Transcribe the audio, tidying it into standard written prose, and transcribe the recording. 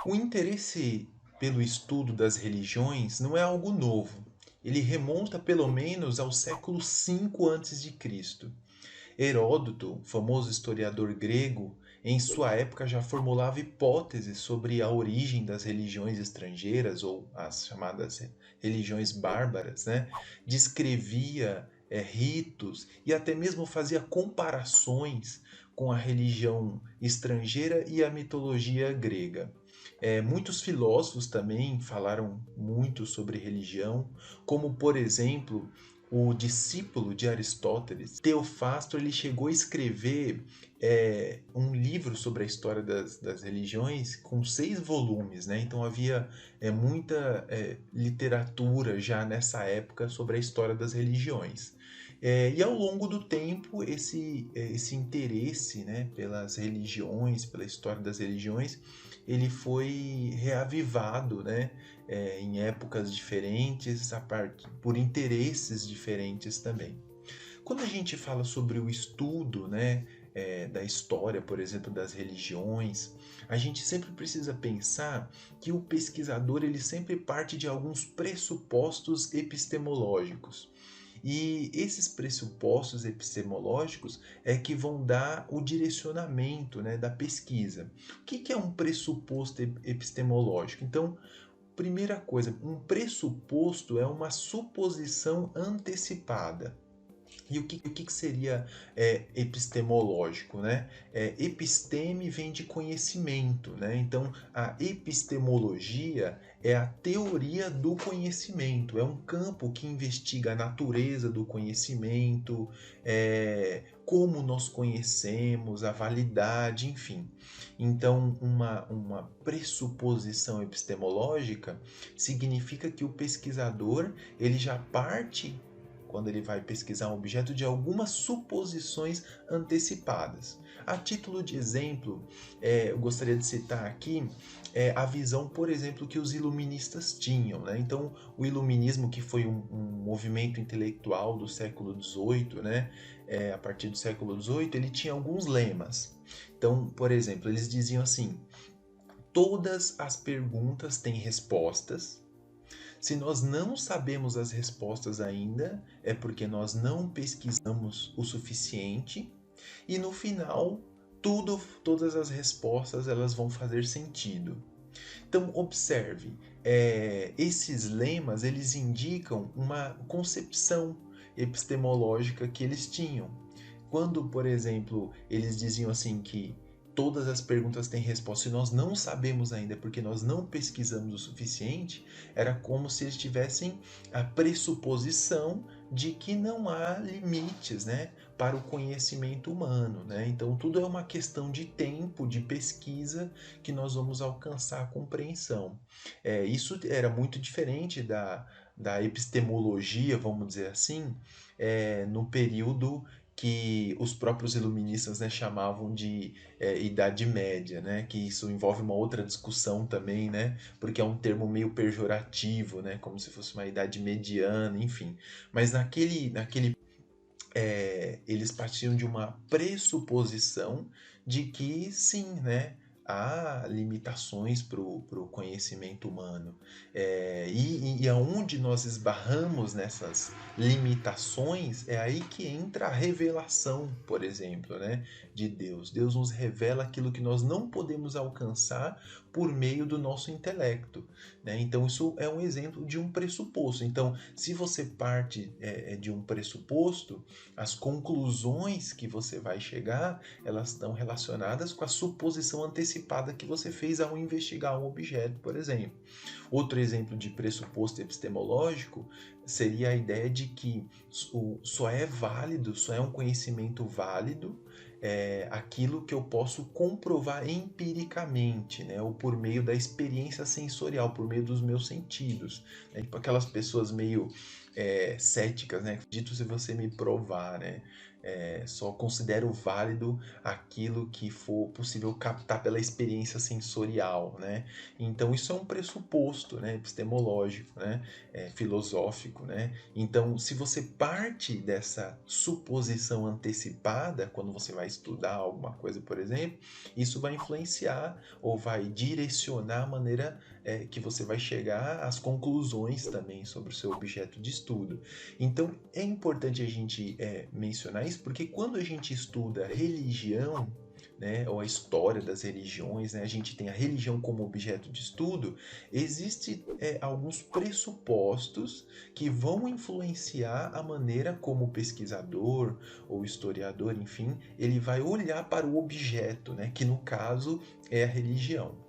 O interesse pelo estudo das religiões não é algo novo. Ele remonta pelo menos ao século V a.C. Heródoto, famoso historiador grego, em sua época já formulava hipóteses sobre a origem das religiões estrangeiras, ou as chamadas religiões bárbaras, né? Descrevia ritos e até mesmo fazia comparações com a religião estrangeira e a mitologia grega. Muitos filósofos também falaram muito sobre religião, como por exemplo o discípulo de Aristóteles, Teofasto, ele chegou a escrever um livro sobre a história das religiões com 6 volumes, né? Então havia muita literatura já nessa época sobre a história das religiões. E ao longo do tempo, esse interesse, né, pelas religiões, pela história das religiões, ele foi reavivado, né, em épocas diferentes, por interesses diferentes também. Quando a gente fala sobre o estudo, né, da história, por exemplo, das religiões, a gente sempre precisa pensar que o pesquisador ele sempre parte de alguns pressupostos epistemológicos. E esses pressupostos epistemológicos é que vão dar o direcionamento, né, da pesquisa. O que é um pressuposto epistemológico? Então, primeira coisa, um pressuposto é uma suposição antecipada. E o que seria epistemológico, né? Episteme vem de conhecimento, né? Então, a epistemologia é a teoria do conhecimento, é um campo que investiga a natureza do conhecimento, como nós conhecemos, a validade, enfim. Então, uma pressuposição epistemológica significa que o pesquisador ele já parte quando ele vai pesquisar um objeto, de algumas suposições antecipadas. A título de exemplo, eu gostaria de citar aqui a visão, por exemplo, que os iluministas tinham. Né? Então, o iluminismo, que foi um movimento intelectual do século XVIII, né? A partir do século XVIII, ele tinha alguns lemas. Então, por exemplo, eles diziam assim: todas as perguntas têm respostas. Se nós não sabemos as respostas ainda, é porque nós não pesquisamos o suficiente e no final todas as respostas elas vão fazer sentido. Então observe, esses lemas eles indicam uma concepção epistemológica que eles tinham. Quando, por exemplo, eles diziam assim que todas as perguntas têm resposta e nós não sabemos ainda porque nós não pesquisamos o suficiente, era como se eles tivessem a pressuposição de que não há limites, né, para o conhecimento humano, né? Então tudo é uma questão de tempo, de pesquisa que nós vamos alcançar a compreensão. Isso era muito diferente da epistemologia, vamos dizer assim, no período que os próprios iluministas, né, chamavam de Idade Média, né, que isso envolve uma outra discussão também, né, porque é um termo meio pejorativo, né, como se fosse uma idade mediana, enfim. Mas eles partiam de uma pressuposição de que sim, né, há limitações para o conhecimento humano. E aonde nós esbarramos nessas limitações, é aí que entra a revelação, por exemplo, né, de Deus. Deus nos revela aquilo que nós não podemos alcançar por meio do nosso intelecto. Né? Então, isso é um exemplo de um pressuposto. Então, se você parte de um pressuposto, as conclusões que você vai chegar, elas estão relacionadas com a suposição antecipada que você fez ao investigar um objeto, por exemplo. Outro exemplo de pressuposto epistemológico seria a ideia de que só é válido, só é um conhecimento válido aquilo que eu posso comprovar empiricamente, né? Ou por meio da experiência sensorial, por meio dos meus sentidos. Né? Tipo aquelas pessoas meio céticas, né? Acredito se você me provar, né? só considero válido aquilo que for possível captar pela experiência sensorial, né? Então isso é um pressuposto, né, epistemológico, né, filosófico, né? Então, se você parte dessa suposição antecipada quando você vai estudar alguma coisa, por exemplo, isso vai influenciar ou vai direcionar a maneira que você vai chegar às conclusões também sobre o seu objeto de estudo. Então, é importante a gente mencionar isso, porque quando a gente estuda religião, né, ou a história das religiões, né, a gente tem a religião como objeto de estudo, existem alguns pressupostos que vão influenciar a maneira como o pesquisador ou historiador, enfim, ele vai olhar para o objeto, né, que no caso é a religião.